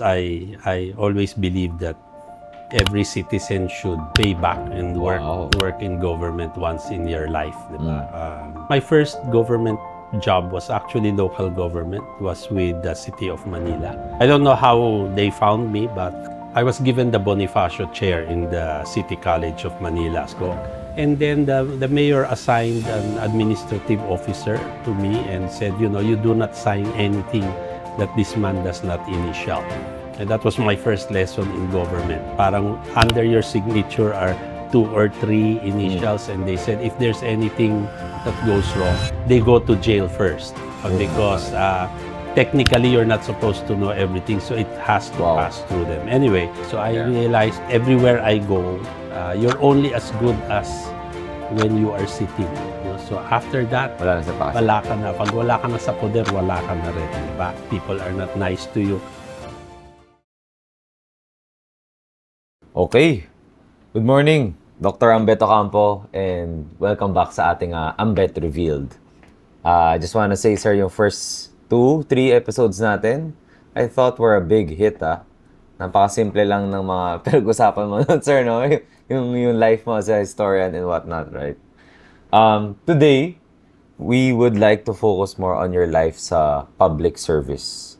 I always believe that every citizen should pay back and work in government once in your life, diba? My first government job was actually local government, was with the city of Manila. I don't know how they found me, but I was given the Bonifacio chair in the City College of Manila. And then the mayor assigned an administrative officer to me and said, you know, you do not sign anything that this man does not initial. And that was my first lesson in government. Parang under your signature are 2 or 3 initials, and they said if there's anything that goes wrong, they go to jail first because technically you're not supposed to know everything, so it has to pass through them. Anyway, so I realized everywhere I go, you're only as good as when you are sitting. So after that, wala ka na. Pag wala ka na sa poder, wala ka na rin. Diba? People are not nice to you. Okay. Good morning, Dr. Ambet Ocampo, and welcome back sa ating Ambet Revealed. I just want to say, sir, yung first 2-3 episodes natin, I thought were a big hit, Napakasimple lang ng mga pinag-usapan mo nun, sir, no? yung life mo as a historian and whatnot, right? Today, we would like to focus more on your life sa public service.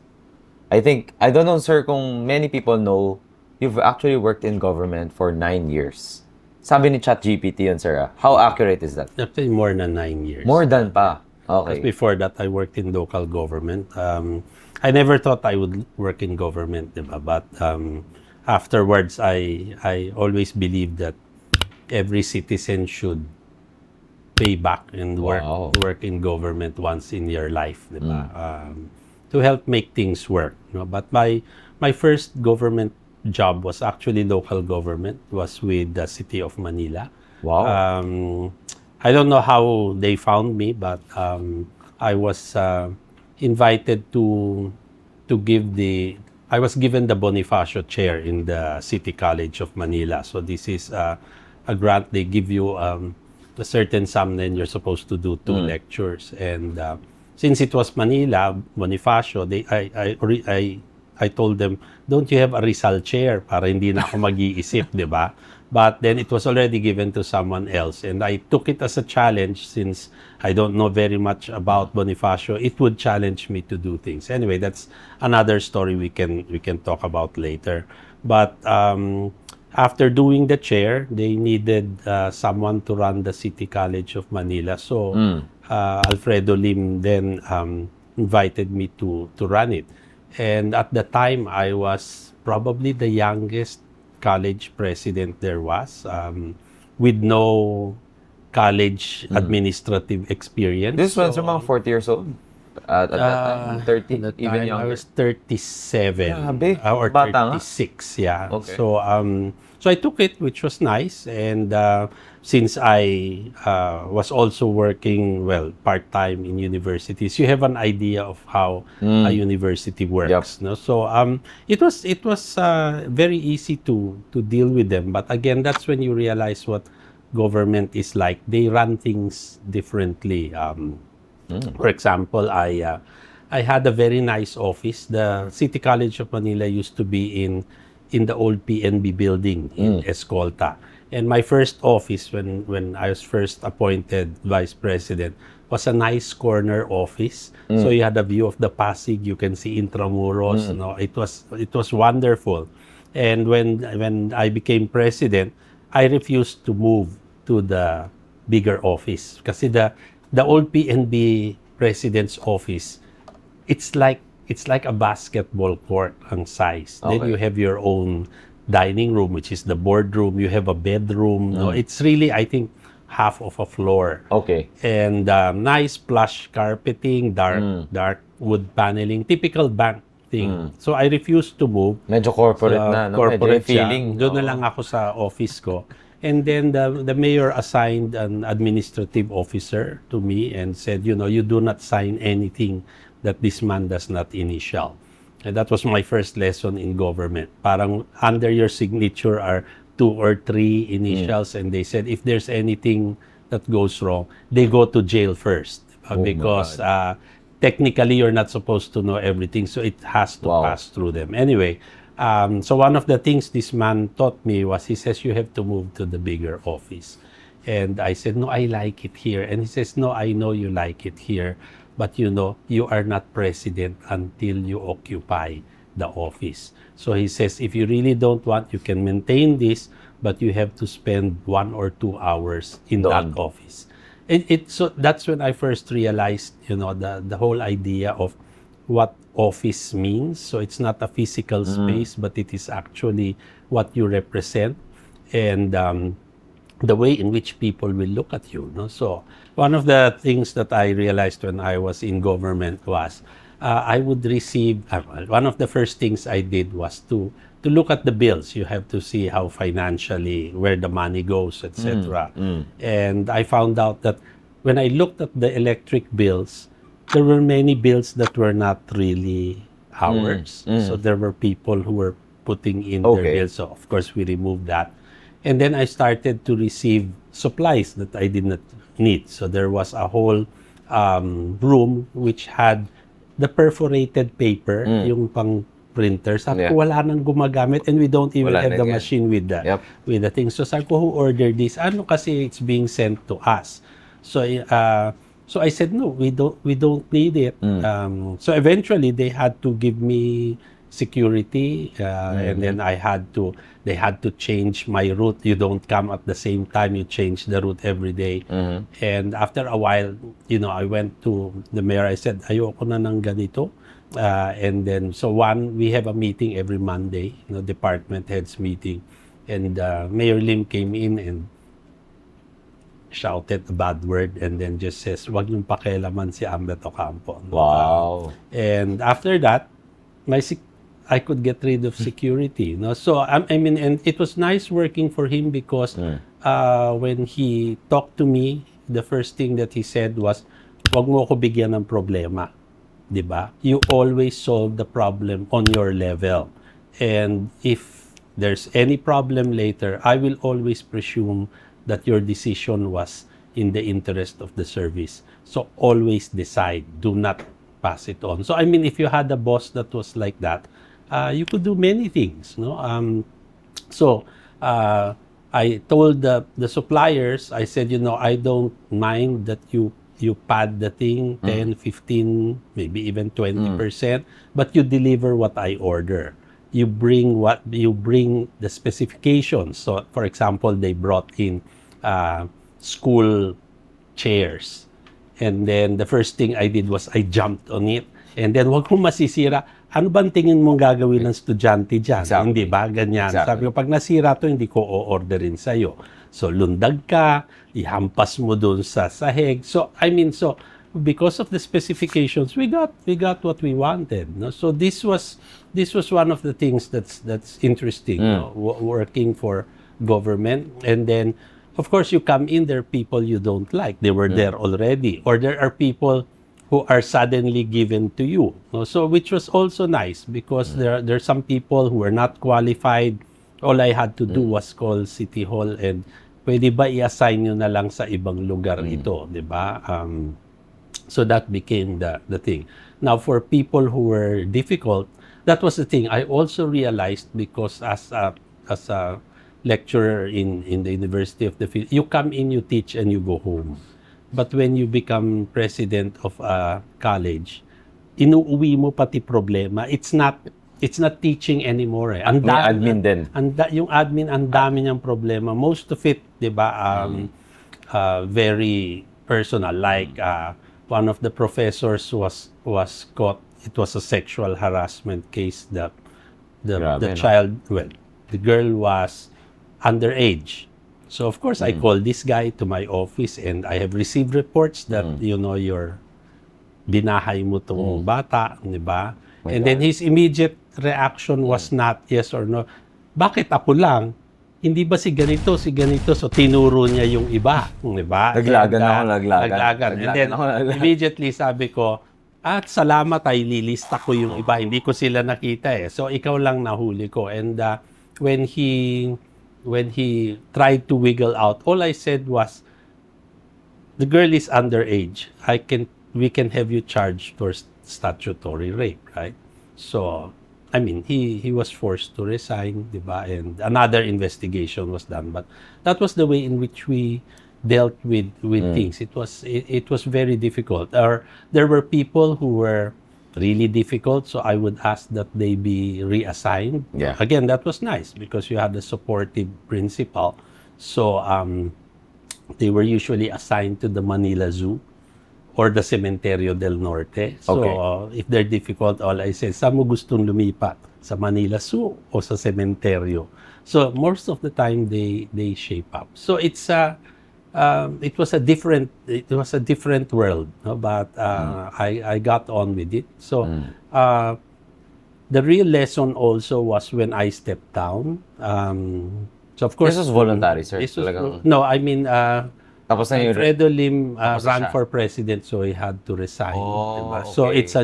I don't know, sir, kung many people know, you've actually worked in government for 9 years. Sabi ni ChatGPT yun, sir. How accurate is that? Actually, more than 9 years. More than pa? Okay. Because before that, I worked in local government. I never thought I would work in government, diba? But afterwards, I always believed that every citizen should pay back and work in government once in your life, diba? To help make things work. You know? But my first government job was actually local government, was with the city of Manila. Wow. I don't know how they found me, but I was invited to give I was given the Bonifacio chair in the City College of Manila. So this is a grant. They give you a certain sum, then you're supposed to do 2 lectures. And since it was Manila, Bonifacio, I told them, don't you have a Rizal chair para hindi na ako mag-iisip, di ba? But then it was already given to someone else. And I took it as a challenge since I don't know very much about Bonifacio. It would challenge me to do things. Anyway, that's another story we can talk about later. But after doing the chair, they needed someone to run the City College of Manila. So Alfredo Lim then invited me to run it. And at the time, I was probably the youngest college president there was, with no college administrative experience. This was about 40 years old? At that time, 30? Even younger? I was 37 or Bata 36, yeah. Okay. So I took it, which was nice. And since I was also working, part-time in universities, you have an idea of how a university works. No? So it was very easy to deal with them. But again, that's when you realize what government is like. They run things differently. For example, I had a very nice office. The City College of Manila used to be in the old PNB building in Escolta. And my first office, when I was first appointed vice president, was a nice corner office. So you had a view of the Pasig. You can see Intramuros. No, it was wonderful. And when I became president, I refused to move to the bigger office kasi the old PNB president's office, it's like a basketball court ang size. Okay. Then you have your own dining room, which is the boardroom. You have a bedroom. No, it's really, I think, half of a floor. Okay. And nice plush carpeting, dark wood paneling, typical bank thing. So I refused to move. Medyo corporate na, no? Corporate medyo feeling. Doon na lang ako sa office ko. And then the mayor assigned an administrative officer to me and said, you know, you do not sign anything that this man does not initial. And that was my first lesson in government. Parang under your signature are 2 or 3 initials, and they said if there's anything that goes wrong, they go to jail first because technically you're not supposed to know everything, so it has to pass through them. Anyway, so one of the things this man taught me was, he says, you have to move to the bigger office. And I said, no, I like it here. And he says, no, I know you like it here, but you know, you are not president until you occupy the office. So he says, if you really don't want, you can maintain this, but you have to spend 1 or 2 hours in that office. So that's when I first realized, you know, the whole idea of what office means. So it's not a physical space, but it is actually what you represent, and the way in which people will look at you. No? So one of the things that I realized when I was in government was I would receive, one of the first things I did was to look at the bills. You have to see how financially, where the money goes, etc. And I found out that when I looked at the electric bills, there were many bills that were not really ours. So there were people who were putting in their bills. So of course we removed that. And then I started to receive supplies that I did not need. So there was a whole room which had the perforated paper, yung pang printer. Sabi ko, wala nang gumagamit, and we don't even have the machine with the thing. So sabi ko, who ordered this? Ano kasi it's being sent to us? So so I said, no, we don't need it. So eventually they had to give me security, and then they had to change my route. You don't come at the same time, you change the route every day. And after a while, you know, I went to the mayor. I said, ayoko na ng ganito. And then, so we have a meeting every Monday, you know, department heads meeting. And Mayor Lim came in and shouted a bad word, and then just says, wag niyong pakialaman si Ambeto Campo. Wow. And after that, I could get rid of security. No? So, I mean, and it was nice working for him because when he talked to me, the first thing that he said was, wag mo ako bigyan ng problema. Diba? You always solve the problem on your level. And if there's any problem later, I will always presume that your decision was in the interest of the service. So always decide. Do not pass it on. So I mean, if you had a boss that was like that, you could do many things. No? So I told the suppliers, I said, you know, I don't mind that you pad the thing 10, 15, maybe even 20%, but you deliver what I order. You bring the specifications. So, for example, they brought in school chairs. And then the first thing I did was I jumped on it. And then, wag kong masisira. Ano bang tingin mong gagawin ng estudyante dyan? Exactly. Hindi ba? Ganyan. Exactly. Sabi ko, pag nasira to, hindi ko o-orderin sa'yo. So, lundag ka, ihampas mo dun sa sahig. So, I mean, so, because of the specifications, we got what we wanted. No? So, this was one of the things that's interesting, no? Working for government. And then, of course, you come in, there are people you don't like. They were there already. Or there are people who are suddenly given to you. No? So, which was also nice because there are some people who are not qualified. All I had to do was call City Hall and pwede ba i-assign nyo na lang sa ibang lugar ito, di ba? So that became the thing. Now, for people who were difficult, that was the thing. I also realized because as a lecturer in the University of the Philippines, you come in, you teach, and you go home. But when you become president of a college, inuuwi mo pati problema. It's not teaching anymore. Eh. Admin din. Yung admin, ang dami niyang problema. Most of it, di ba, very personal. Like, one of the professors was caught. It was a sexual harassment case. The child, well, the girl was underage. So, of course, I called this guy to my office and I have received reports that, you know, you're binahay mo tong bata, di ba? And then his immediate reaction was not yes or no. Bakit ako lang? Hindi ba si ganito? So tinuro niya yung iba, di ba? Naglagan. And then immediately sabi ko, at salamat ay lilista ko yung iba. Hindi ko sila nakita eh. So ikaw lang nahuli ko. And when he tried to wiggle out, all I said was, the girl is underage. I can we can have you charged for statutory rape, right? So, I mean, he was forced to resign, di ba? And another investigation was done. But that was the way in which we dealt with things. It was very difficult. Or there were people who were really difficult, so I would ask that they be reassigned. Yeah. Again, that was nice because you had a supportive principal. So they were usually assigned to the Manila Zoo or the Cementerio del Norte. So if they're difficult, all I say, saan mo gustong lumipat? Sa Manila Zoo o sa Cementerio? So most of the time they shape up. So it was a different world, no? But I got on with it. So the real lesson also was when I stepped down. So of course This was voluntary, sir. No, I mean Tapos na yung Alfredo Lim Tapos na ran siya. for president, so he had to resign. Oh, Diba? So okay. it's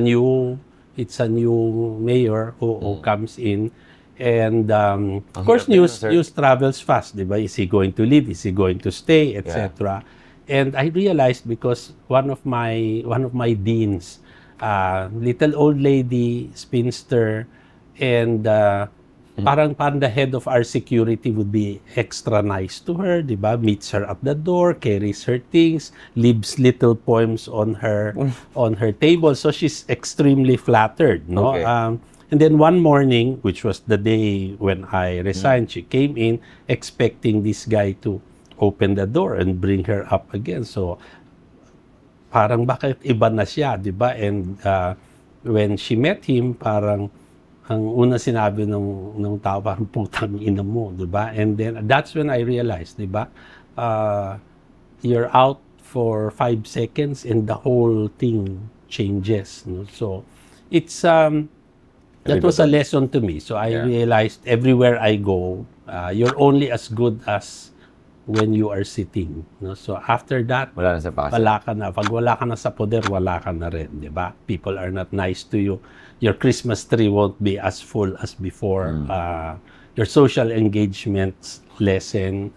a new mayor who comes in, and of course hirap din, sir. news travels fast, diba? Is he going to leave? Is he going to stay, etc. And I realized because one of my deans, little old lady, spinster, and parang the head of our security would be extra nice to her, di ba? Meets her at the door, carries her things, leaves little poems on her table. So she's extremely flattered, no? Okay. And then one morning, which was the day when I resigned, she came in expecting this guy to open the door and bring her up again. So parang bakit iba na siya, di ba? And when she met him, parang ang una sinabi ng tao, parang putang ina mo, di ba? And then that's when I realized, di ba? You're out for 5 seconds and the whole thing changes, no? So it's that was a lesson to me. So I realized everywhere I go, you're only as good as when you are sitting, no? So after that, Wala na sa pakasa. wala ka na. Pag wala ka na sa poder, wala ka na rin, di ba? People are not nice to you. Your Christmas tree won't be as full as before. Your social engagements lessen.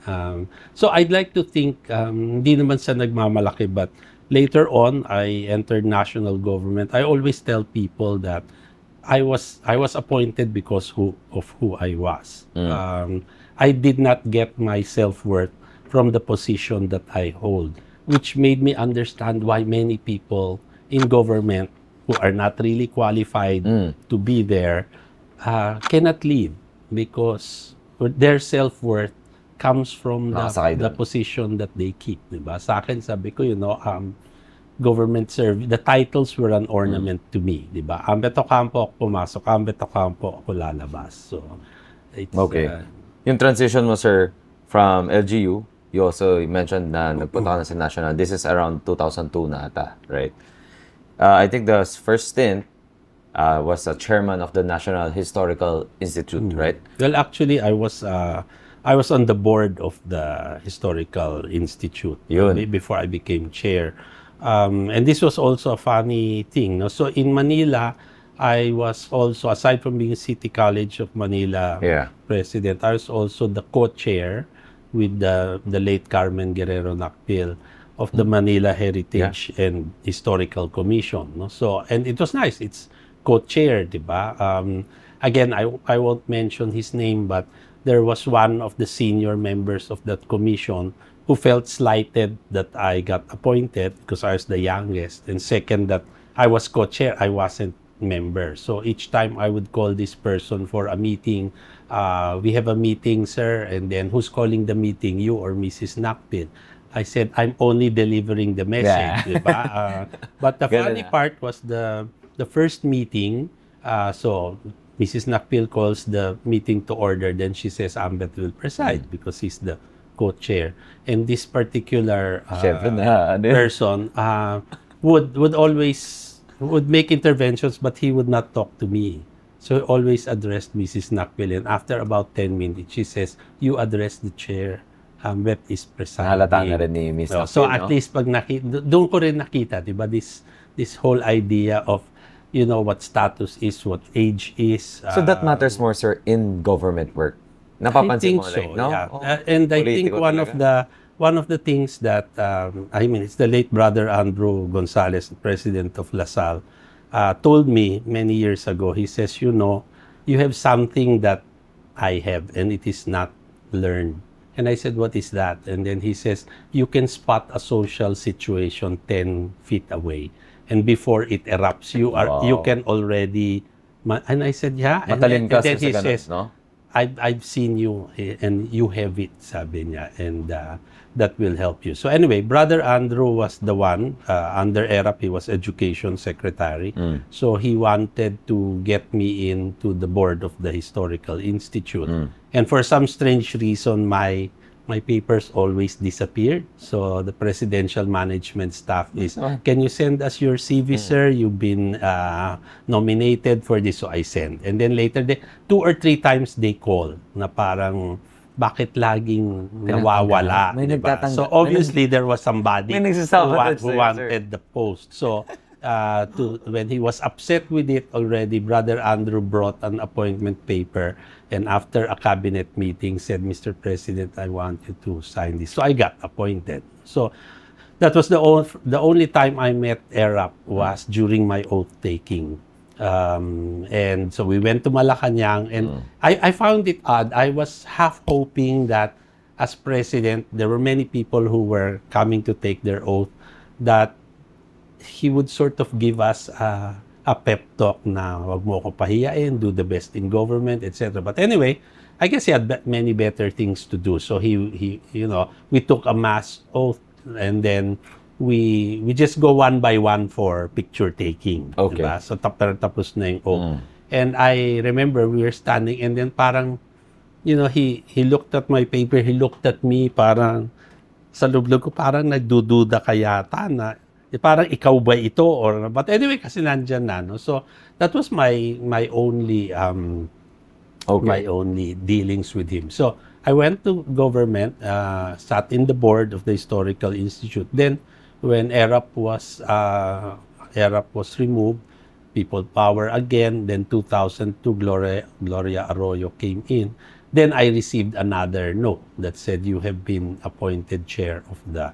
So I'd like to think, hindi naman sa nagmamalaki, but later on, I entered national government. I always tell people that I was appointed because of who I was. I did not get my self-worth from the position that I hold, which made me understand why many people in government who are not really qualified to be there cannot leave because their self-worth comes from Nakasakay the dun. position that they keep. Diba? Sa akin, sabi ko, government service, the titles were an ornament to me. Diba? Ambeto Campo ako pumasok, Ambeto Campo ako lalabas. So, it's, Okay. Yung transition mo, sir, from LGU, you also mentioned na nagpunta ka na sa national. This is around 2002 na ata, right? I think the first stint was a chairman of the National Historical Institute, right? Well, actually, I was on the board of the Historical Institute Yun. before I became chair. And this was also a funny thing. No? So in Manila, I was also, aside from being City College of Manila president, I was also the co-chair with the late Carmen Guerrero Nakpil of the Manila Heritage and Historical Commission. No? So, and it was nice. It's co-chair, diba? Again, I won't mention his name, but there was one of the senior members of that commission who felt slighted that I got appointed because I was the youngest. And second, that I was co-chair, I wasn't member. So each time I would call this person for a meeting, we have a meeting, sir, and then who's calling the meeting, you or Mrs. Nakpil? I said, I'm only delivering the message. Diba? But the funny part was the first meeting, so Mrs. Nakpil calls the meeting to order, then she says, Ambet will preside because he's the co-chair. And this particular person would make interventions, but he would not talk to me. So he always addressed Mrs. Nakpil. And after about 10 minutes, she says, you address the chair. Ambet is presiding. Halata na rin ni Miss Nakpil, so at least pag doon ko rin nakita, diba, this whole idea of, you know, what status is, what age is. So that matters more, sir, in government work. Napapansin I think mo, so, like, no? yeah. And I think one of one of the things that, it's the late brother Andrew Gonzalez, the president of LaSalle, told me many years ago. He says, you have something that I have, and it is not learned. And I said, what is that? And then he says, you can spot a social situation 10 feet away. And before it erupts, you can already... And I said, yeah. Matalin ka and then sa he ganun, says, no? I've seen you and you have it, sabi niya. And that will help you. So anyway, Brother Andrew was the one. Under ERAP, he was Education Secretary. So he wanted to get me into the board of the Historical Institute. And for some strange reason, my papers always disappeared. So the presidential management staff is, can you send us your CV, sir? You've been nominated for this. So I send. And then later, 2 or 3 times they call na parang, bakit laging nawawala? May diba? nagtatanggal. So obviously, there was somebody May who nagsasabat sa'yo, wanted the post. So when he was upset with it already, Brother Andrew brought an appointment paper, and after a cabinet meeting said, Mr. President, I want you to sign this. So I got appointed. So that was the only time I met ERAP was during my oath taking. And so we went to Malacanang, and I found it odd. I was half hoping that as president, there were many people who were coming to take their oath, that he would sort of give us a pep talk na wag mo ko pahiyain, do the best in government, etc. But anyway, I guess he had many better things to do. So he we took a mass oath, and then we just go one by one for picture taking. Okay. Diba? So tapos na yung oath. And I remember we were standing, and then parang, he looked at my paper, he looked at me, parang sa loob-loob ko, parang nagdududa kayata na, parang ikaw ba ito? But anyway, kasi nandyan na. No? So that was my only my only dealings with him. So I went to government, sat in the board of the Historical Institute. Then when ERAP was removed, People Power again, then 2002 Gloria Arroyo came in. Then I received another note that said, you have been appointed chair of the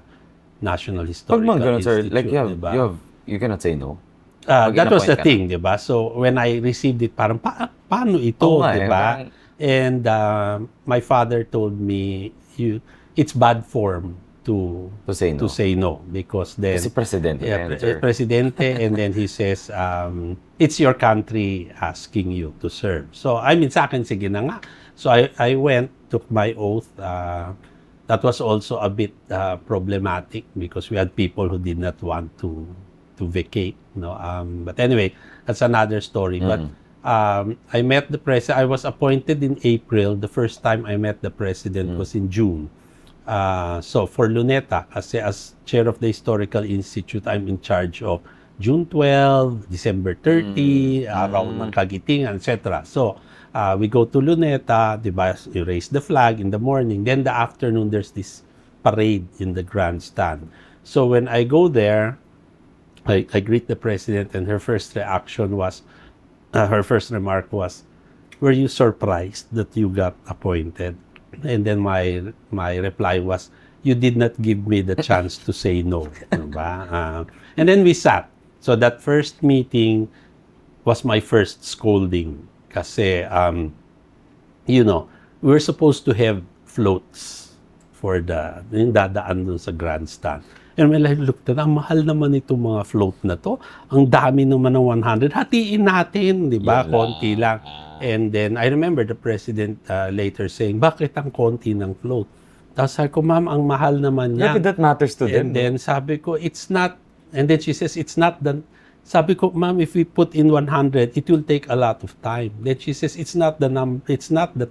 National Historical ganun, sir. Institute. Like diba? you cannot say no. That was the thing, diba? So when I received it, parang paano ito, diba? And my father told me, it's bad form to say no because then kasi presidente, presidente, and then he says, it's your country asking you to serve. So sa akin, sige na nga. So I went, took my oath. That was also a bit problematic because we had people who did not want to vacate. But anyway, that's another story. But I met the president. I was appointed in April. The first time I met the president was in June. So for Luneta, as chair of the Historical Institute, I'm in charge of June 12, December 30, araw ng Kagitingan, etc. So we go to Luneta, diba, you raise the flag in the morning. Then the afternoon, there's this parade in the grandstand. So when I go there, I greet the president, and her first reaction was, her first remark was, were you surprised that you got appointed? And then my reply was, you did not give me the chance to say no. Diba? And then we sat. So that first meeting was my first scolding. Kasi, we were supposed to have floats for yung dadaan dun sa grandstand. And when I looked at, ang mahal naman itong mga float na to. Ang dami naman ng 100. Hatiin natin, di ba? Konti lang. And then, I remember the president later saying, bakit ang konti ng float? Tapos sabi ko, ma'am, ang mahal naman niya. Maybe that matters to them. And then sabi ko, it's not, and then she says, it's not the, sabi ko, ma'am, if we put in 100, it will take a lot of time. Then she says, it's not the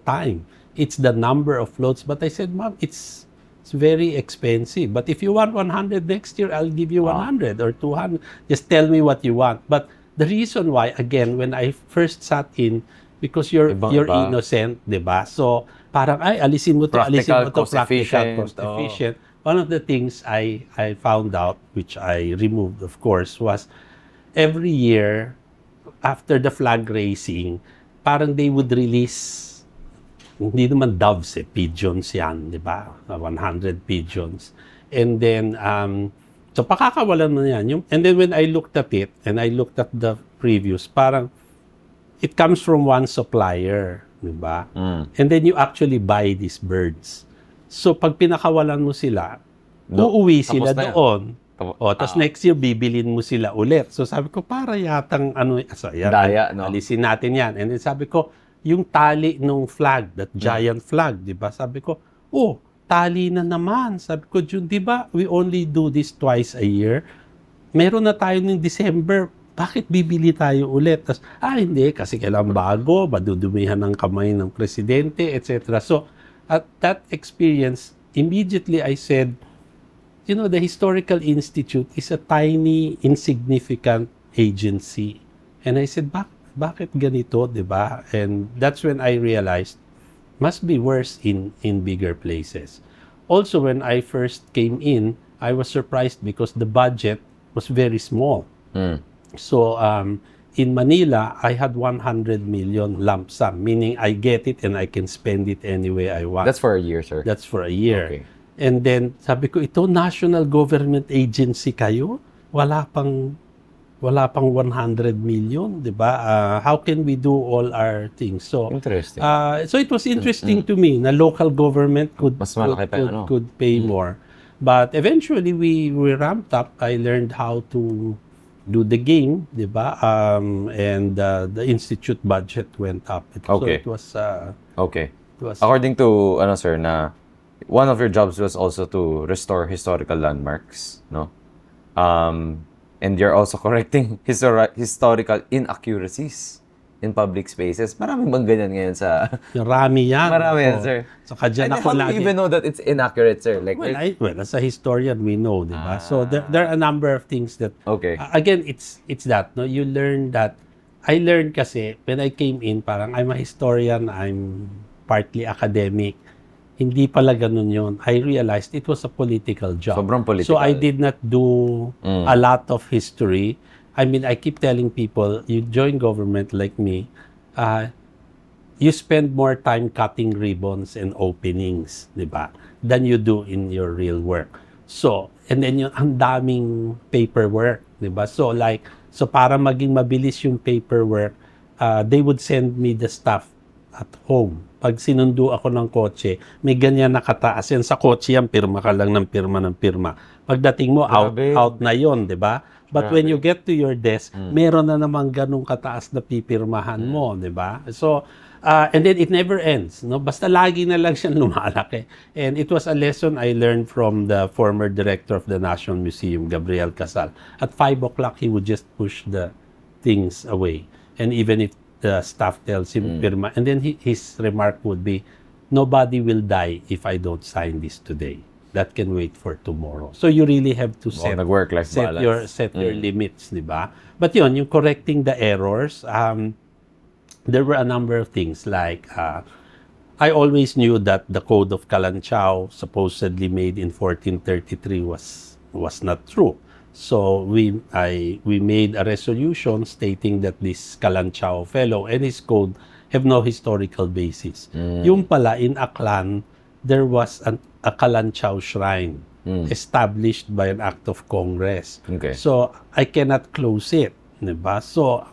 time. It's the number of floats. But I said, ma'am, it's very expensive. But if you want 100 next year, I'll give you 100 or 200. Just tell me what you want. But the reason why, again, when I first sat in, because you're innocent, di ba? So, parang, alisin mo to, practical, cost efficient. One of the things I found out, which I removed, of course, was every year, after the flag raising, parang they would release hindi naman doves pigeons yan, di ba? 100 pigeons. And then, so pakakawalan mo yan. And then when I looked at it, and I looked at the previews, parang, it comes from one supplier, di ba? And then you actually buy these birds. So pag pinakawalan mo sila, uuwi sila doon. Tapos next year, bibilin mo sila ulit. So sabi ko, para yatang daya, no? Alisin natin yan. And then sabi ko, yung tali nung flag, that giant flag, di ba? Sabi ko, tali na naman. Sabi ko, June, di ba, we only do this twice a year? Meron na tayo ng December, bakit bibili tayo ulit? Tapos, hindi, kasi kailangan bago, madudumihan ng kamay ng presidente, etc. So, at that experience, immediately I said, the Historical Institute is a tiny, insignificant agency. And I said, bakit ganito, di ba? And that's when I realized, must be worse in bigger places. Also, when I first came in, I was surprised because the budget was very small. So, in Manila, I had 100 million lump sum, meaning I get it and I can spend it any way I want. That's for a year, sir? That's for a year. Okay. And then, sabi ko, ito, national government agency kayo? Wala pang 100 million, di ba? How can we do all our things? So, interesting. So it was interesting to me na local government could pay more. But eventually, we ramped up. I learned how to do the game, di ba? And the institute budget went up. So it was... okay. It was, according to, sir, na one of your jobs was also to restore historical landmarks, no? And you're also correcting historical inaccuracies in public spaces. Marami bang ganyan ngayon sa... Marami yan. Marami yan, sir. So, kadyan ako lagi. How do you even know that it's inaccurate, sir? Like, well, as a historian, we know, di ba? So, there are a number of things that... Okay. Again, it's that, no? You learn that... I learned kasi, when I came in, parang I'm a historian, I'm partly academic. Hindi pala ganun yun. I realized it was a political job. Sobrang political. So I did not do a lot of history. I mean, I keep telling people, you join government like me, you spend more time cutting ribbons and openings, di ba? Than you do in your real work. So, and then yun, ang daming paperwork, di ba? So para maging mabilis yung paperwork, they would send me the stuff at home. Pag sinundo ako ng kotse, may ganyan nakataas yan. Sa kotse yan, pirma ka lang ng pirma. Pagdating mo, out na yon, di ba? But when you get to your desk, meron na namang ganong kataas na pipirmahan mo, di ba? So, and then it never ends, no? Basta lagi na lang siyang lumalaki. And it was a lesson I learned from the former director of the National Museum, Gabriel Casal. At 5 o'clock, he would just push the things away. And even if the staff tells him, pirma. And then his remark would be, nobody will die if I don't sign this today. That can wait for tomorrow. So you really have to set your limits, di ba? But yun, yung correcting the errors, there were a number of things like, I always knew that the Code of Kalanchao, supposedly made in 1433, was not true. So we made a resolution stating that this Kalanchao fellow and his code have no historical basis. Yung pala, in Aklan, there was a Kalanchao shrine established by an act of Congress. Okay. So I cannot close it, diba? So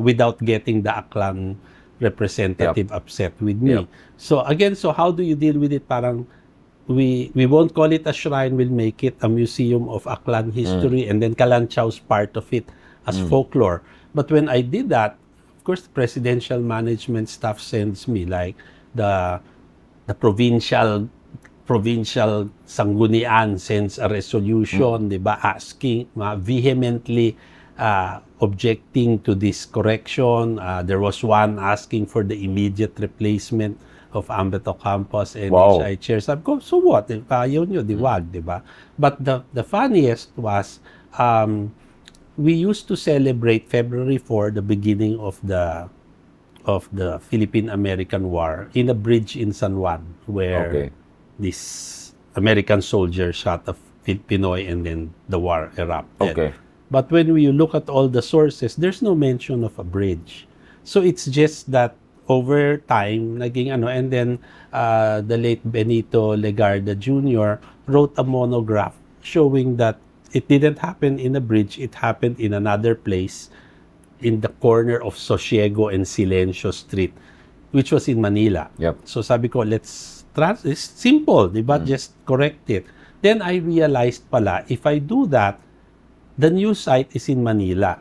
without getting the Aklan representative upset with me. So again, so how do you deal with it? Parang we won't call it a shrine, we'll make it a museum of Aklan history, and then Kalanchao's part of it as folklore. But when I did that, of course, the presidential management staff sends me, like the provincial sanggunian sends a resolution, di ba, asking, vehemently objecting to this correction. There was one asking for the immediate replacement of Ambeto Campos and HI chair. Sabi ko, so what? Ayaw nyo, diwag, di ba? But the funniest was, we used to celebrate February 4, the beginning of the Philippine-American War, in a bridge in San Juan, where this American soldier shot a Pinoy and then the war erupted. Okay. But when you look at all the sources, there's no mention of a bridge. So it's just that over time, naging ano, and then the late Benito Legarda Jr. wrote a monograph showing that it didn't happen in a bridge, it happened in another place in the corner of Sosiego and Silencio Street, which was in Manila. Yep. So sabi ko, it's simple, di ba? Just correct it. Then I realized pala, if I do that, the new site is in Manila.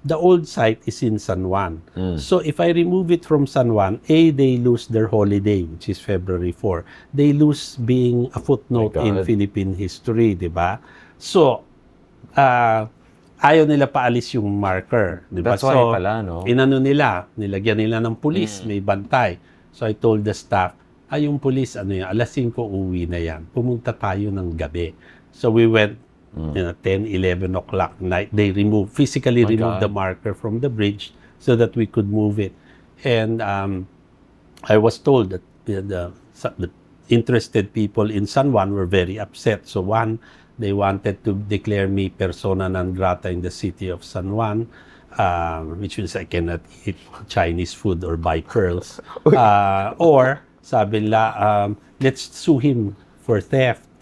The old site is in San Juan. So if I remove it from San Juan, they lose their holiday, which is February 4. They lose being a footnote in Philippine history, di ba? So, ayaw nila paalis yung marker. Di ba? That's why So, pala, no? inano nila, nilagyan nila ng pulis, may bantay. So I told the staff, yung pulis, alas 5 uwi na yan. Pumunta tayo ng gabi. So we went, 10, 11 o'clock night. They physically removed the marker from the bridge so that we could move it. And I was told that the interested people in San Juan were very upset. So one, they wanted to declare me persona non grata in the city of San Juan, which means I cannot eat Chinese food or buy pearls. Or sabi nila, let's sue him for theft.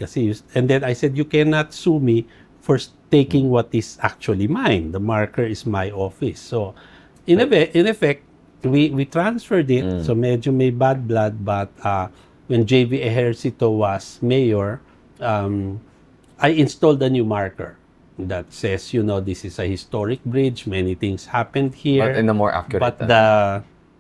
And then I said, you cannot sue me for taking what is actually mine. The marker is my office. So, in effect, we transferred it. So, medyo may bad blood. But when J.V. Ejercito was mayor, I installed a new marker that says, this is a historic bridge. Many things happened here. But in a more accurate...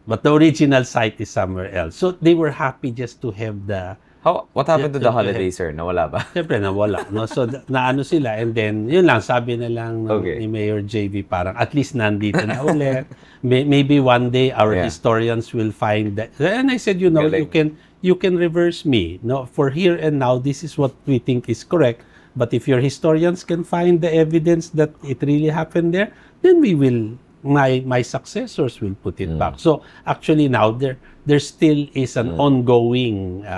But the original site is somewhere else. So, they were happy just to have the... What happened to the holiday, sir? Nawala ba? Siyempre, nawala. No? So, naano sila. And then, yun lang, sabi na lang ni Mayor JV, parang at least nandito na ulit. Maybe one day, our historians will find that. And I said, you can reverse me. No? For here and now, this is what we think is correct. But if your historians can find the evidence that it really happened there, then we will, my successors will put it back. So, actually now, there still is an ongoing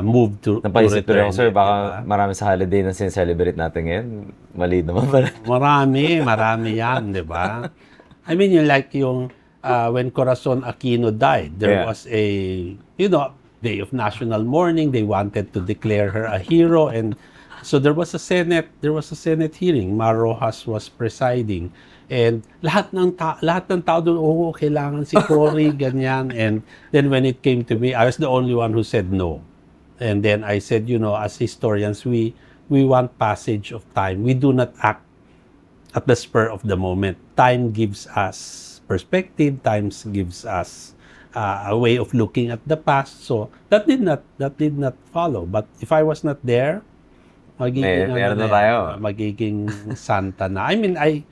move to Napaisip ko rin, return. sir, baka marami sa holiday na sin-celebrate natin ngayon. Mali naman pala. Marami yan, di ba? I mean, when Corazon Aquino died, there was a, day of national mourning. They wanted to declare her a hero, and so there was a Senate hearing. Mar Rojas was presiding. And lahat ng tao doon, kailangan si Cory, ganyan. And then when it came to me, I was the only one who said no. And then I said, as historians, we want passage of time. We do not act at the spur of the moment. Time gives us perspective. Time gives us a way of looking at the past. So that did not follow. But if I was not there, magiging santa na. I mean,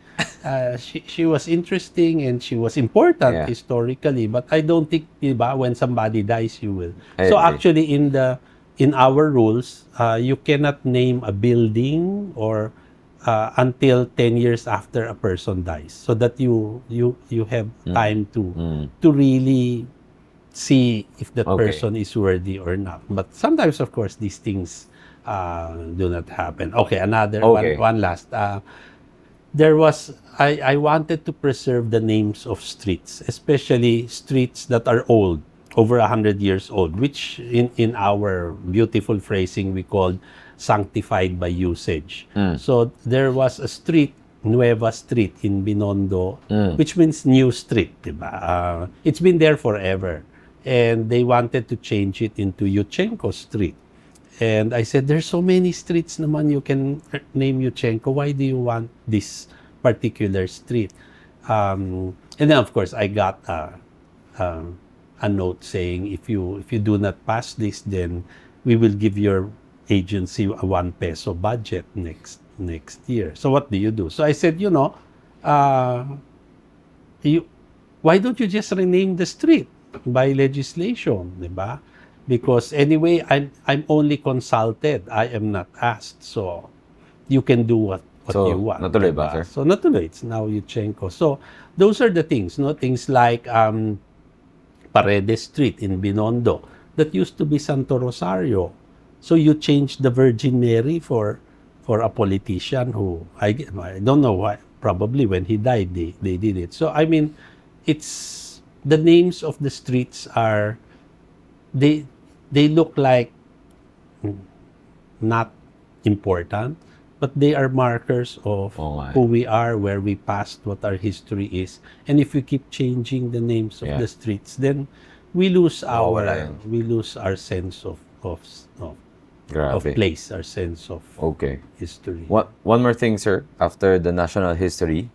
she was interesting and she was important historically, but I don't think, when somebody dies, you will. So actually, in our rules, you cannot name a building or until 10 years after a person dies, so that you have time to really see if that person is worthy or not. But sometimes, of course, these things do not happen. Okay, one last. I wanted to preserve the names of streets, especially streets that are old, over 100 years old, which in our beautiful phrasing we called sanctified by usage. So there was a street, Nueva Street in Binondo, which means new street, diba? It's been there forever. And they wanted to change it into Yuchenko Street. And I said, there's so many streets naman you can name Yuchenko. Why do you want this particular street? And then, of course, I got a note saying, if you do not pass this, then we will give your agency a 1 peso budget next year. So what do you do? So I said, why don't you just rename the street by legislation, diba? Because anyway, I'm only consulted. I am not asked. So you can do what you want. Natuloy ba, sir? So natuloy. It's now Yuchenko. So those are the things, things like Paredes Street in Binondo that used to be Santo Rosario. So you changed the Virgin Mary for a politician who I don't know why. Probably when he died, they did it. So I mean, it's the names of the streets are, they look like not important, but they are markers of who we are, where we passed, what our history is. And if we keep changing the names of the streets, then we lose our sense of place, our sense of history. One more thing, sir. After the national history,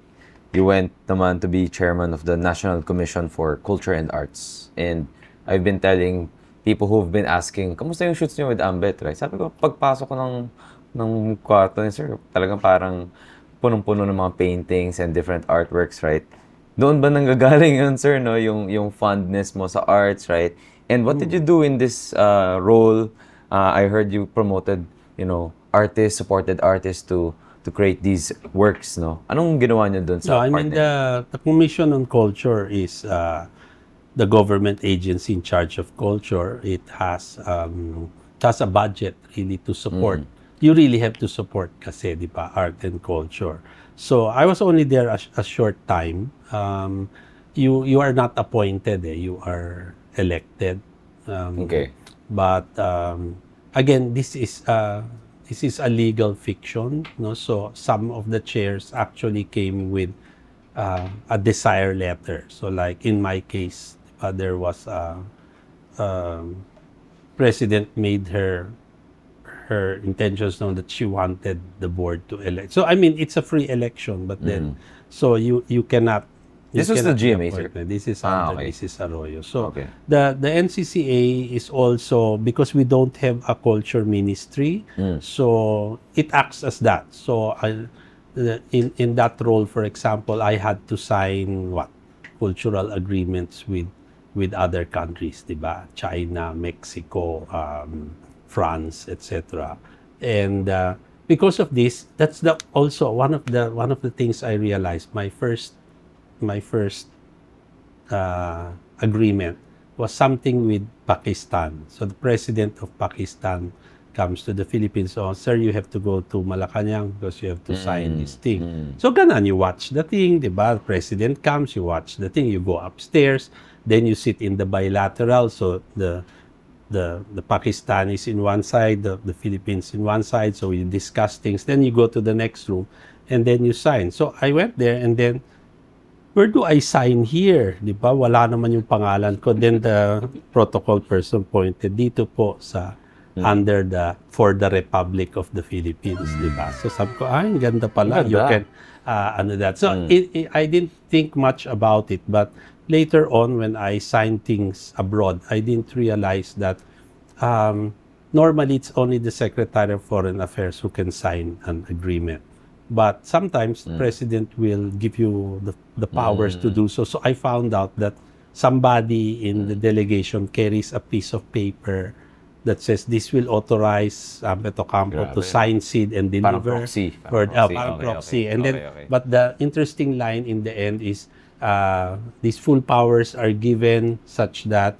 you went naman to be chairman of the National Commission for Culture and Arts. And I've been telling people who've been asking, kamusta yung shoots niyo with Ambet, right? Sabi ko, pagpasok ko ng kwarto ni sir, talagang parang punong-puno ng mga paintings and different artworks, right? Doon ba nanggagaling yun, sir, no? Yung fondness mo sa arts, right? And what did you do in this role? I heard you promoted, artists, supported artists to create these works, no? Anong ginawa niyo doon sa I mean, the Commission on Culture is the government agency in charge of culture. It has a budget really to support. You really have to support kasi, di ba, art and culture. So I was only there a short time. You are not appointed, you are elected. But again, this is a legal fiction, no? So some of the chairs actually came with a desire letter. So like in my case, there was president made her intentions known that she wanted the board to elect. So I mean, it's a free election, but then so you cannot. This was the GMA, sir. This is under Mrs. Arroyo. So the NCCA is also, because we don't have a culture ministry, so it acts as that. So in that role, for example, I had to sign cultural agreements with other countries, diba? China, Mexico, France, etc. And because of this, that's also one of the things I realized. My first agreement was something with Pakistan. So the president of Pakistan comes to the Philippines. So, sir, you have to go to Malacanang because you have to sign this thing. So ganon, you watch the thing, diba? The president comes, you watch the thing, you go upstairs, then you sit in the bilateral. So the Pakistanis in one side, the Philippines in one side. So you discuss things. Then you go to the next room, and then you sign. So I went there, and then, where do I sign here? Di ba? Wala naman yung pangalan ko. Then the protocol person pointed dito po sa under for the Republic of the Philippines, di ba? So sabi ko, ang ganda pala. You can that. So I didn't think much about it, but later on when I signed things abroad, I didn't realize that normally it's only the Secretary of Foreign Affairs who can sign an agreement. But sometimes the president will give you the powers to do so. So I found out that somebody in the delegation carries a piece of paper that says this will authorize Beto Campo to sign, seed, and deliver. Parang proxy. And then, but the interesting line in the end is these full powers are given such that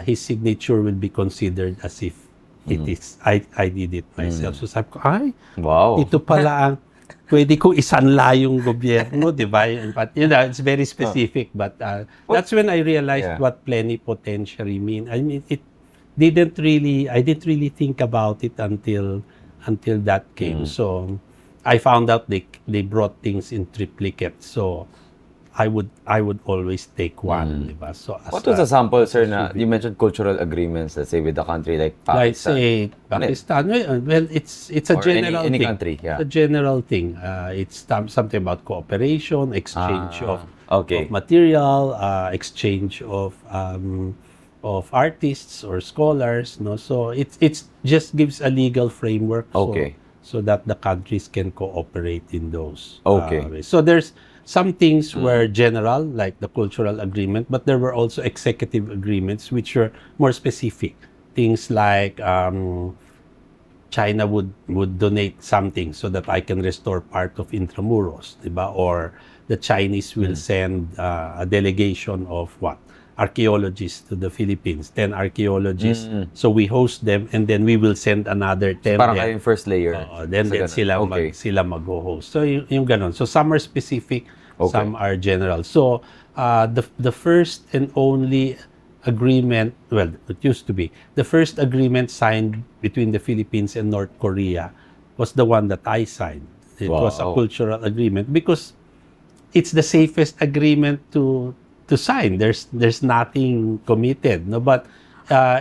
his signature will be considered as if it is I did it myself. So sabi ko, ito pala ang pwede ko isanla yung gobyerno, di ba? But it's very specific. But that's when I realized what plenipotentiary mean. I mean, I didn't really think about it until that came. So I found out they brought things in triplicate. So I would always take one, di ba? So what was a sample, sir, na you mentioned cultural agreements, let's say with a country like Pakistan? Like say Pakistan. Well, it's a general any thing. country, It's a general thing. It's something about cooperation, exchange of material, exchange of artists or scholars. No, so it's just gives a legal framework. So that the countries can cooperate in those. Ways. So there's some things were general, like the cultural agreement, but there were also executive agreements which were more specific. Things like China would donate something so that I can restore part of Intramuros, diba? Or the Chinese will send a delegation of archaeologists to the Philippines, 10 archaeologists. So we host them, and then we will send another 10. Parang kayong first layer. Then sila mag-host. So yung ganon. So some are specific, some are general. So the first and only agreement, well, it used to be, the first agreement signed between the Philippines and North Korea was the one that I signed. It was a Wow. cultural agreement because it's the safest agreement to sign. There's nothing committed, no. But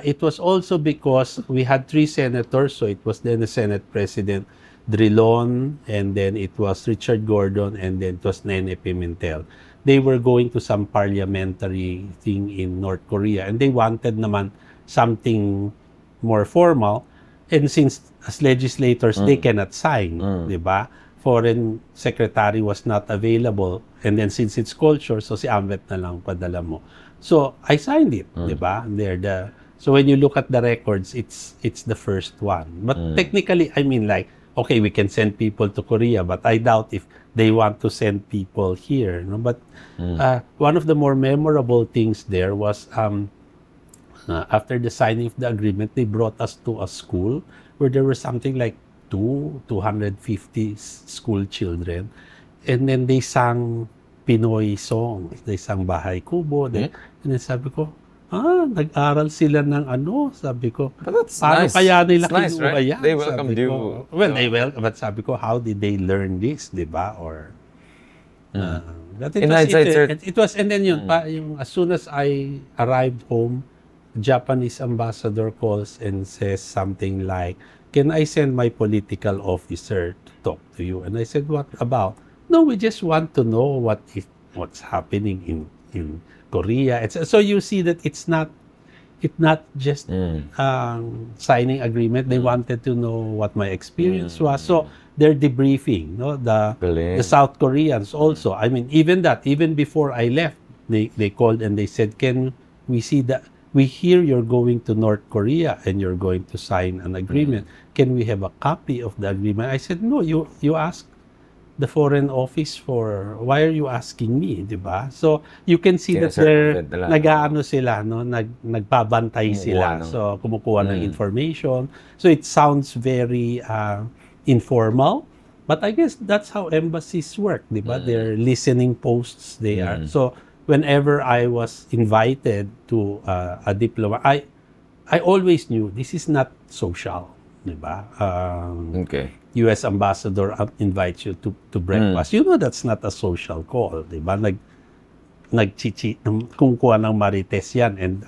it was also because we had 3 senators, so it was then the Senate President Drilon, and then it was Richard Gordon, and then it was Nene Pimentel. They were going to some parliamentary thing in North Korea, and they wanted naman something more formal. And since as legislators, they cannot sign, di ba? Foreign secretary was not available. And then since it's culture, so si Ambet na lang padala mo. So I signed it, di ba? So when you look at the records, it's the first one. But technically, I mean, like, okay, we can send people to Korea, but I doubt if they want to send people here. No? But one of the more memorable things there was after the signing of the agreement, they brought us to a school where there were something like 250 school children. And then they sang Pinoy songs. They sang Bahay Kubo. And then sabi ko, nag-aral sila ng ano. Sabi ko, But that's paano nice. kaya nila It's nice, kinuha right? yan? They welcomed Sabi you. ko, well, they welcome. But sabi ko, how did they learn this? Diba? Or, but it In was, hindsight, sir. it was, and then yun, yung, as soon as I arrived home, Japanese ambassador calls and says something like, can I send my political officer to talk to you? And I said, what about? No, we just want to know what's happening in Korea. So you see that it's not just signing agreement. They wanted to know what my experience was. So they're debriefing. No, the South Koreans also. I mean, even before I left, they called and they said, can we see that? We hear you're going to North Korea and you're going to sign an agreement. Can we have a copy of the agreement? I said, no, you ask the Foreign Office for, why are you asking me, di ba? So, you can see that they're, nag-aano sila, no? Nagbabantay sila. So, kumukuha ng information. So, it sounds very informal. But I guess that's how embassies work, di ba? They're listening posts there. So, whenever I was invited to a diplomat, I always knew this is not social, di ba? Okay. U.S. ambassador invites you to breakfast. You know that's not a social call, di ba? Kumukuha ng marites yan, and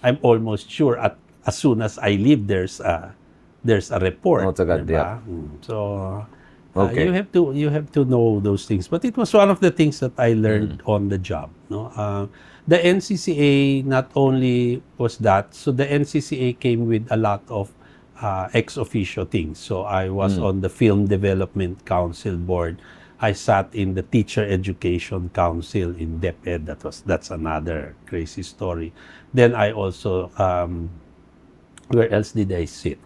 I'm almost sure as soon as I leave there's a report. Oh, agad, di ba? yeah. So Okay. you have to know those things. But it was one of the things that I learned on the job. No, the NCCA not only was that. So the NCCA came with a lot of ex officio things. So I was on the Film Development Council board. I sat in the Teacher Education Council in DepEd. That's another crazy story. Then I also where else did I sit?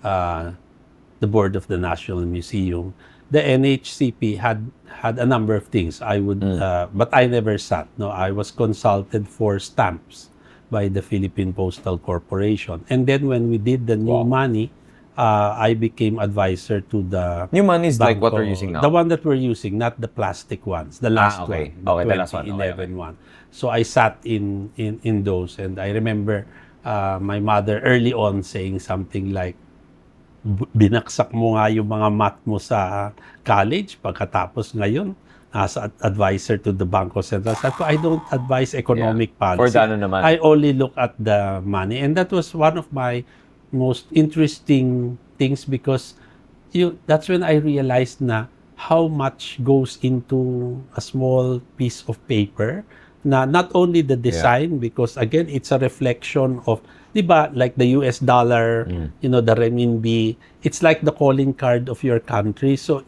The board of the National Museum. The NHCP had a number of things. I would, but I never sat. No, I was consulted for stamps by the Philippine Postal Corporation. And then when we did the new money, I became advisor to the New money is like what Bangko, we're using now. the one that we're using, not the plastic ones. The last okay. one, Okay, the last one. 2011 one. So I sat in those, and I remember my mother early on saying something like, binaksak mo nga yung mga math mo sa college, pagkatapos ngayon, as advisor to the Bangko Sentral. Sabi ko, I don't advise economic policy. For the ano naman. I only look at the money. And that was one of my most interesting things because that's when I realized na how much goes into a small piece of paper. Na not only the design, because again, it's a reflection of, diba, like the US dollar, you know, the renminbi, it's like the calling card of your country. So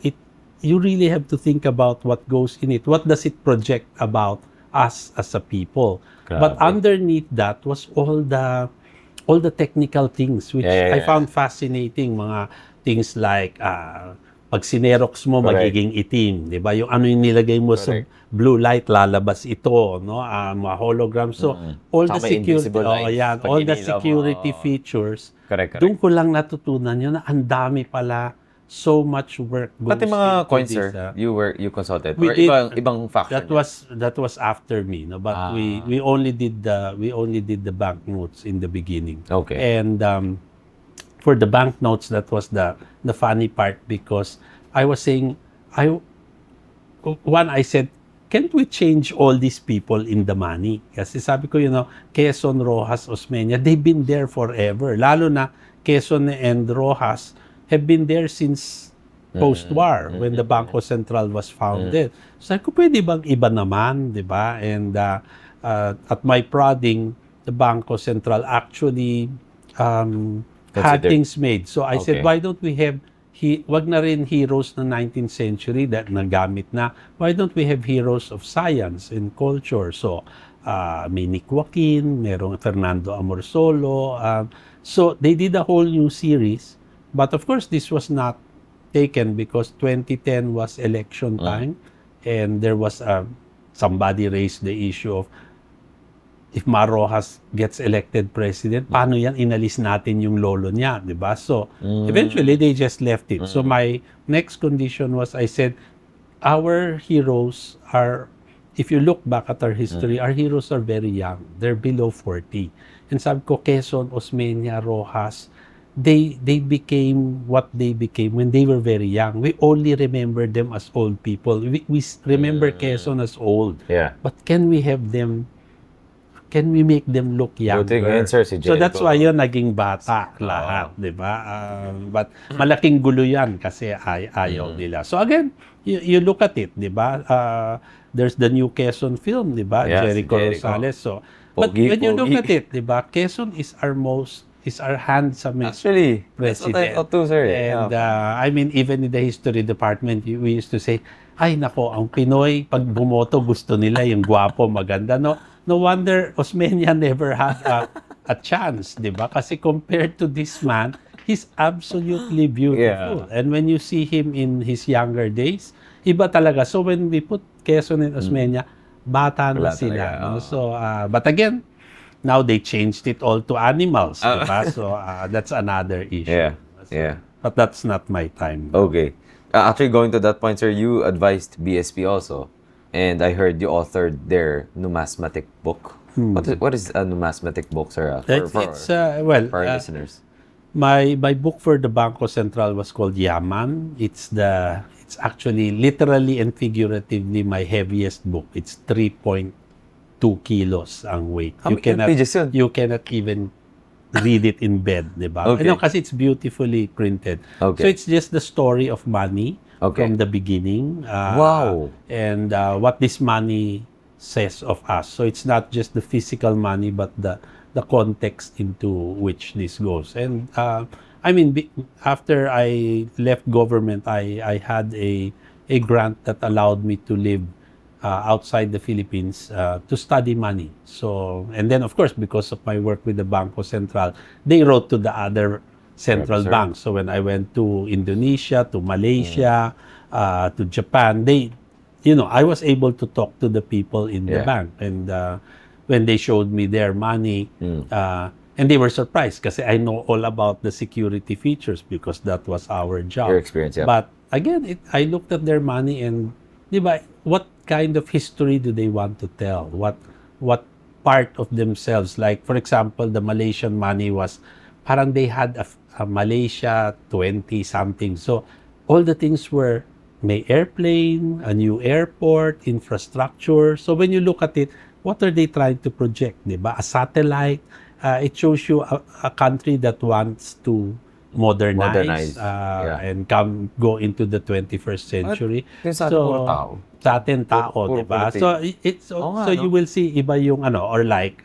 you really have to think about what goes in it. What does it project about us as a people? Grabe. But underneath that was all the technical things, which I found fascinating. Mga things like, pag sinerox mo, magiging itim. Diba? Yung ano yung nilagay mo sa blue light, lalabas ito, no? Mga hologram. So, all the security, all the security features, doon ko lang natutunan yun na ang dami pala so much work goes Pati mga into coins, this, sir, you consulted? we Or did- ibang faction? that was after me, no, but we only did the banknotes in the beginning. Okay. And for the banknotes, that was the funny part, because I was saying, I said, can't we change all these people in the money? Kasi sabi ko, Quezon, Rojas, Osmeña, they've been there forever. Lalo na Quezon and Rojas have been there since post-war, when the Bangko Sentral was founded. So sabi ko, pwede bang iba naman, di ba? And at my prodding, the Bangko Sentral actually had things made. So I said, why don't we have, wag na rin heroes ng 19th century that nagamit na. Why don't we have heroes of science and culture? So, may Nick Joaquin, merong Fernando Amorsolo. So, they did a whole new series. But of course, this was not taken because 2010 was election time. And there was, somebody raised the issue of, if Mar Rojas gets elected president, paano yan inalis natin yung lolo niya, di ba? So, eventually, they just left it. So, my next condition was, I said, our heroes are, if you look back at our history, our heroes are very young. They're below 40. And sabi ko, Quezon, Osmeña, Rojas, they became what they became when they were very young. We only remember them as old people. We remember Quezon as old. Yeah. But can we make them look younger? So that's why yun naging bata lahat, di ba? But malaking gulo yan kasi ayaw nila. So again, you look at it, di ba? There's the new Quezon film, di ba? Yes, Jericho Rosales. So, but when you look at it, di ba? Quezon is our handsomest Actually, that's what I president. thought too, sir. And I mean, even in the history department, we used to say, ay nako, ang Pinoy, pag bumoto, gusto nila yung gwapo, maganda. No wonder Osmeña never had a chance, di ba? Kasi compared to this man, he's absolutely beautiful. Yeah. And when you see him in his younger days, iba talaga. So when we put Quezon and Osmeña, bata na Wala sila. talaga, No? So, but again, now they changed it all to animals, di ba? So that's another issue. Yeah, yeah. But that's not my time. Okay. Actually, going to that point, sir, you advised BSP also. And I heard you authored their numismatic book. What is a numismatic book, sir? For our listeners. My book for the Bangko Sentral was called Yaman. It's actually literally and figuratively my heaviest book. It's 3.2 kilos ang weight. You cannot even read it in bed, di ba? Okay. Kasi it's beautifully printed. Okay. So it's just the story of money from the beginning. Wow. And what this money says of us. So it's not just the physical money, but the context into which this goes. And I mean, after I left government, I had a grant that allowed me to live outside the Philippines to study money. So, and then of course, because of my work with the Bangko Sentral, they wrote to the other central banks. So when I went to Indonesia, to Malaysia, to Japan, I was able to talk to the people in the bank. And when they showed me their money, and they were surprised because I know all about the security features because that was our job. Your experience, yeah. But again, I looked at their money and, di ba, what kind of history do they want to tell? What part of themselves? Like, for example, the Malaysian money was, parang they had a Malaysia 20-something. So, all the things were, may airplane, a new airport, infrastructure. So, when you look at it, what are they trying to project? Di ba? A satellite. It shows you a country that wants to modernize. And go into the 21st century. Sa atin tao, di ba? So you will see iba yung or like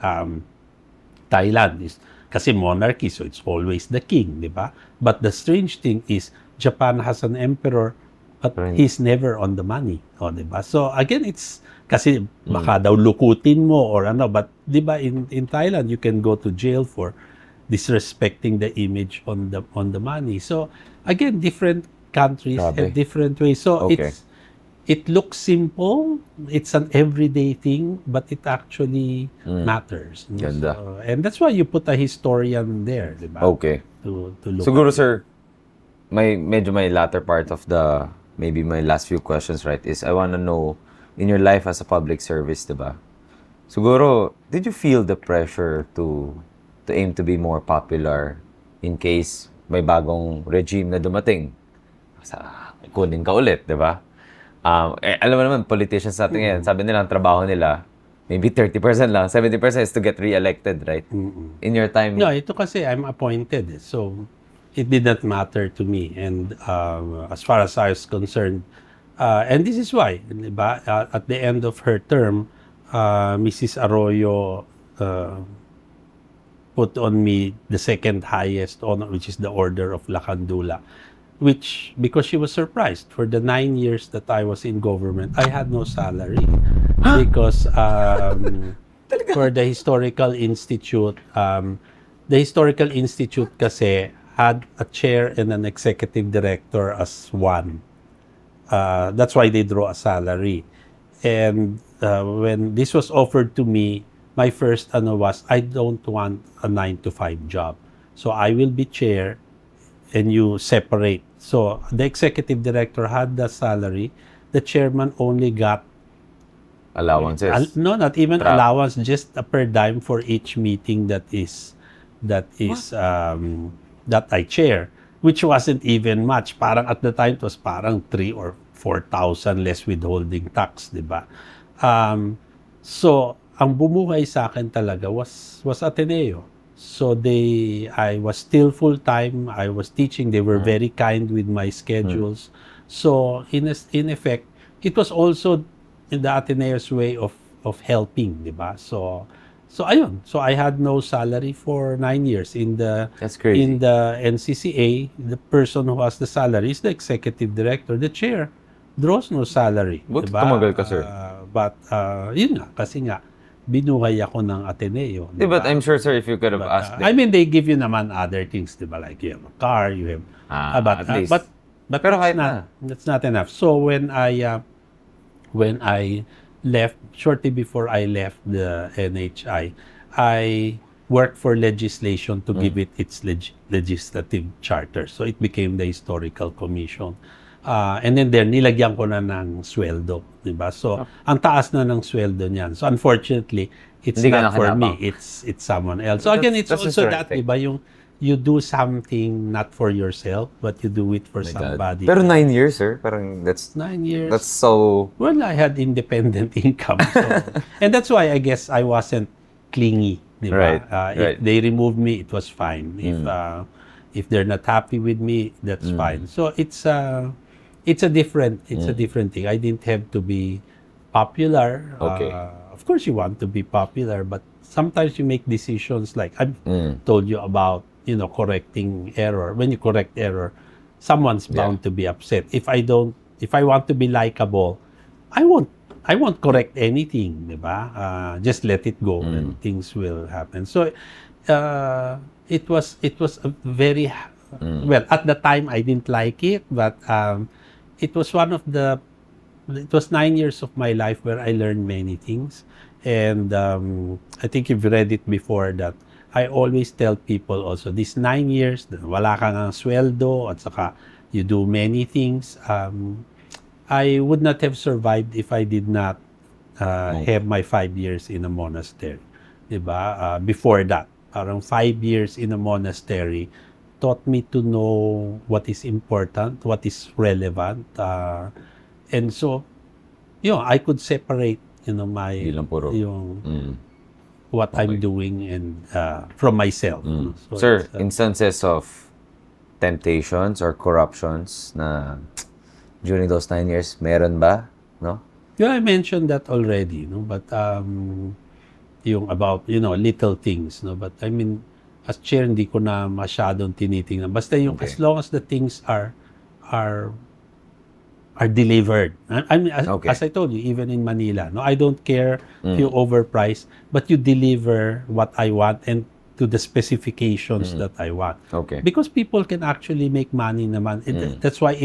Thailand is kasi monarchy, so it's always the king, di ba? But the strange thing is Japan has an emperor, but he's never on the money, di ba? So again, it's kasi baka daw lukutin mo or but di ba in Thailand you can go to jail for disrespecting the image on the money. So again, different countries have different ways. So it looks simple, it's an everyday thing, but it actually matters. Ganda. So, and that's why you put a historian there, di ba? Okay. To look Siguro, sir, my latter part of the, maybe my last few questions, right, is I want to know, in your life as a public service, diba? Siguro, did you feel the pressure to aim to be more popular in case may bagong regime na dumating? Kunin ka ulit, diba? Alam mo naman, politicians natin ngayon, sabi nila, ang trabaho nila, maybe 30% lang, 70% is to get re-elected, right? In your time? No, ito kasi I'm appointed. So, it did not matter to me. And as far as I was concerned, and this is why, diba? At the end of her term, Mrs. Arroyo put on me the second highest honor, which is the Order of Lacandula, which, because she was surprised, for the 9 years that I was in government, I had no salary. Because for the Historical Institute, kasi had a chair and an executive director as one. That's why they draw a salary. And when this was offered to me, my first was, I don't want a 9-to-5 job. So I will be chair and you separate. So the executive director had the salary. The chairman only got allowances. No, not even allowance, just a per dime for each meeting that I chair, which wasn't even much. Parang at the time it was parang 3,000 or 4,000 less withholding tax, di ba? So ang bumuhay sa akin talaga was Ateneo. So I was still full-time. I was teaching. They were very kind with my schedules. So in effect, it was also in the Ateneo's way of helping, di ba? So ayun. So I had no salary for 9 years. That's crazy. In the NCCA, the person who has the salary is the executive director. The chair draws no salary. Buti diba? tumagal ka, sir. But yun nga, kasi nga, binuhay ako ng Ateneo. Yeah, but I'm sure, sir, if you could have asked them. I mean, they give you naman other things, diba? Like you have a car, you have... at least. But Pero that's not enough. So when I left, shortly before I left the NHI, I worked for legislation to give it its legislative charter. So it became the Historical Commission. And then nilagyan ko na ng sweldo, di ba? So, ang taas na ng sweldo niyan. So, unfortunately, it's not for me. It's someone else. So, again, it's also that, di ba? Yung you do something not for yourself, but you do it for somebody. Pero 9 years, sir? Parang 9 years. That's so... Well, I had independent income. So, and that's why I guess I wasn't clingy, di ba? If they removed me, it was fine. If they're not happy with me, that's fine. So, it's a different thing. I didn't have to be popular. Okay. Of course, you want to be popular, but sometimes you make decisions like I've told you about, correcting error. When you correct error, someone's bound to be upset. If I want to be likable, I won't correct anything, diba? Just let it go and things will happen. So, it was a very well, at the time I didn't like it, but it was 9 years of my life where I learned many things. And I think you've read it before that I always tell people also, these 9 years, wala kang sweldo at saka you do many things. I would not have survived if I did not have my 5 years in a monastery. Diba? Before that, parang 5 years in a monastery taught me to know what is important, what is relevant. And so, I could separate, what I'm doing and from myself. So sir, instances of temptations or corruptions na during those 9 years, meron ba? No? Yeah, I mentioned that already, but yung about, little things, but I mean, as chair, hindi ko na masyadong tinitingnan. Basta yung as long as the things are delivered. I mean, as I told you, even in Manila, I don't care if you overprice, but you deliver what I want and to the specifications that I want. Because people can actually make money naman. That's why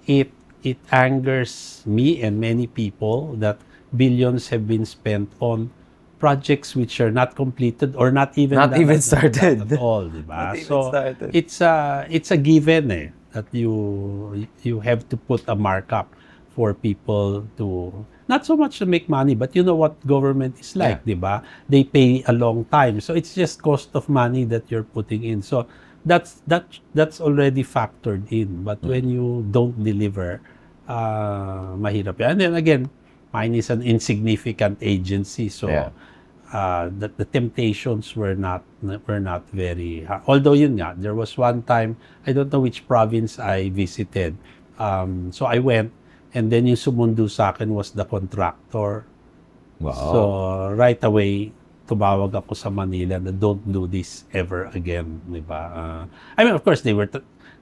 it angers me and many people that billions have been spent on projects which are not completed or not even started at all, diba? So it's a given. that you have to put a markup for people to not so much to make money, but you know what government is like, di ba? They pay a long time, so it's just cost of money that you're putting in. So that's already factored in. But when you don't deliver, mahirap yan. And then again, mine is an insignificant agency, so the temptations were not very hard. Although yun nga, there was one time, I don't know which province I visited. So I went, and then yung sumundo sa akin was the contractor. Wow. So right away, tumawag ako sa Manila na don't do this ever again, di ba? I mean, of course, they were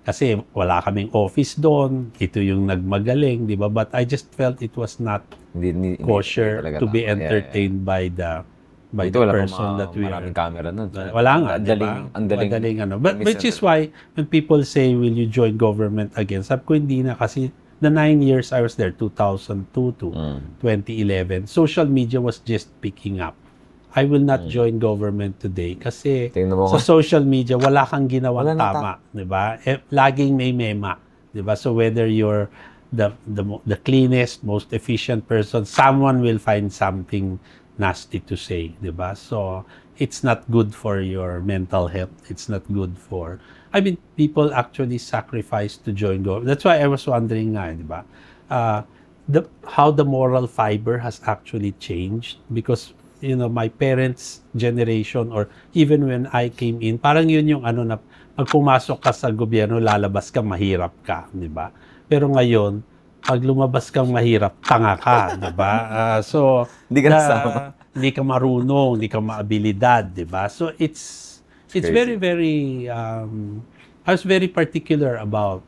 kasi wala kaming office doon, ito yung nagmagaling, di ba? But I just felt it was not kosher to be entertained by the person that we are. Maraming camera nun. Wala nga, di ba? Ang daling ano. But which is why when people say, will you join government again? Sabi ko, hindi na, kasi the 9 years I was there, 2002 to 2011, social media was just picking up. I will not join government today kasi sa social media wala kang ginawang tama, 'di ba? Laging may mema, 'di ba? So whether you're the cleanest, most efficient person, someone will find something nasty to say, 'di ba? So it's not good for your mental health. It's not good for, I mean, people actually sacrifice to join government. That's why I was wondering nga, 'di ba? How the moral fiber has actually changed, because you know, my parents' generation, or even when I came in, parang yun yung ano na, pag pumasok ka sa gobyerno, lalabas ka, mahirap ka, di ba? Pero ngayon, pag lumabas kang mahirap, tanga ka, di ba? So, hindi ka marunong, hindi ka maabilidad, di ba? So, it's very, very, I was very particular about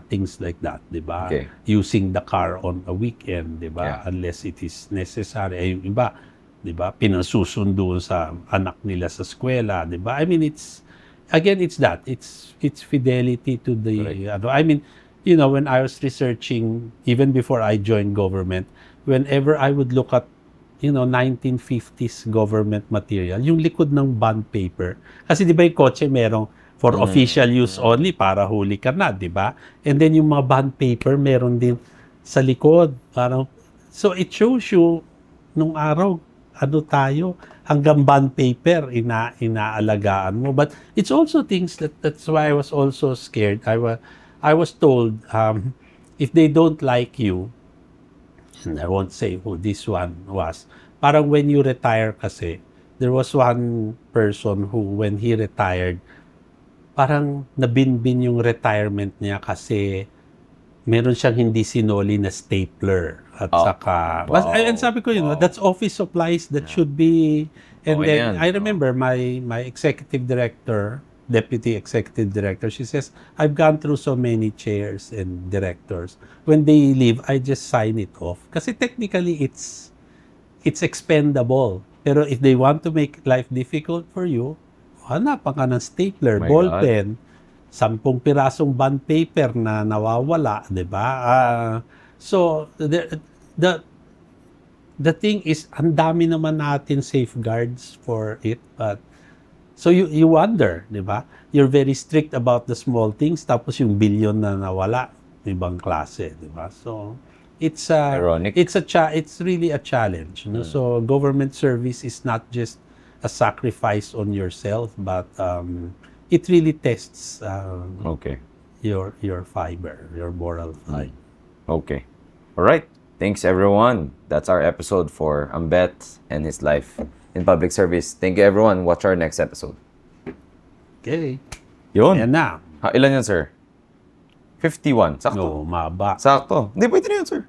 things like that, di ba? Okay. Using the car on a weekend, di ba? Unless it is necessary. Ay, yung iba, di ba? Pinasusundo sa anak nila sa eskwela, di ba? I mean, it's that. It's fidelity to the, I mean, you know, when I was researching, even before I joined government, whenever I would look at, you know, 1950s government material, yung likod ng bond paper, kasi di ba yung kotse merong for official use only, para huli ka na, di ba? And then yung mga bond paper, meron din sa likod. Parang, so it shows you, nung araw, ano tayo, hanggang bond paper inaalagaan mo. But it's also things that's why I was also scared. I was told, if they don't like you, and I won't say who this one was, parang when you retire kasi, there was one person who, when he retired, parang nabinbin yung retirement niya kasi meron siyang hindi sinoli na stapler. At saka, and sabi ko, you know, that's office supplies that should be, and then I remember my executive director, deputy executive director, she says, I've gone through so many chairs and directors. When they leave, I just sign it off. Kasi technically, it's expendable. Pero if they want to make life difficult for you, hanapan ka ng stapler, ballpen, 10 pirasong bond paper na nawawala, di ba? So, the thing is, ang dami naman natin safeguards for it, but so you wonder, di ba? You're very strict about the small things, tapos yung billion na nawala, ibang klase, di ba? So, it's ironic. It's really a challenge. No? So, government service is not just a sacrifice on yourself, but it really tests your fiber, your moral fiber. Okay. All right. Thanks, everyone. That's our episode for Ambet and his life in public service. Thank you, everyone. Watch our next episode. Okay. Yun. Ayan na. Ilan yan, sir? 51. Sakto. No, maba. Sakto. Hindi, pwede na yun, sir.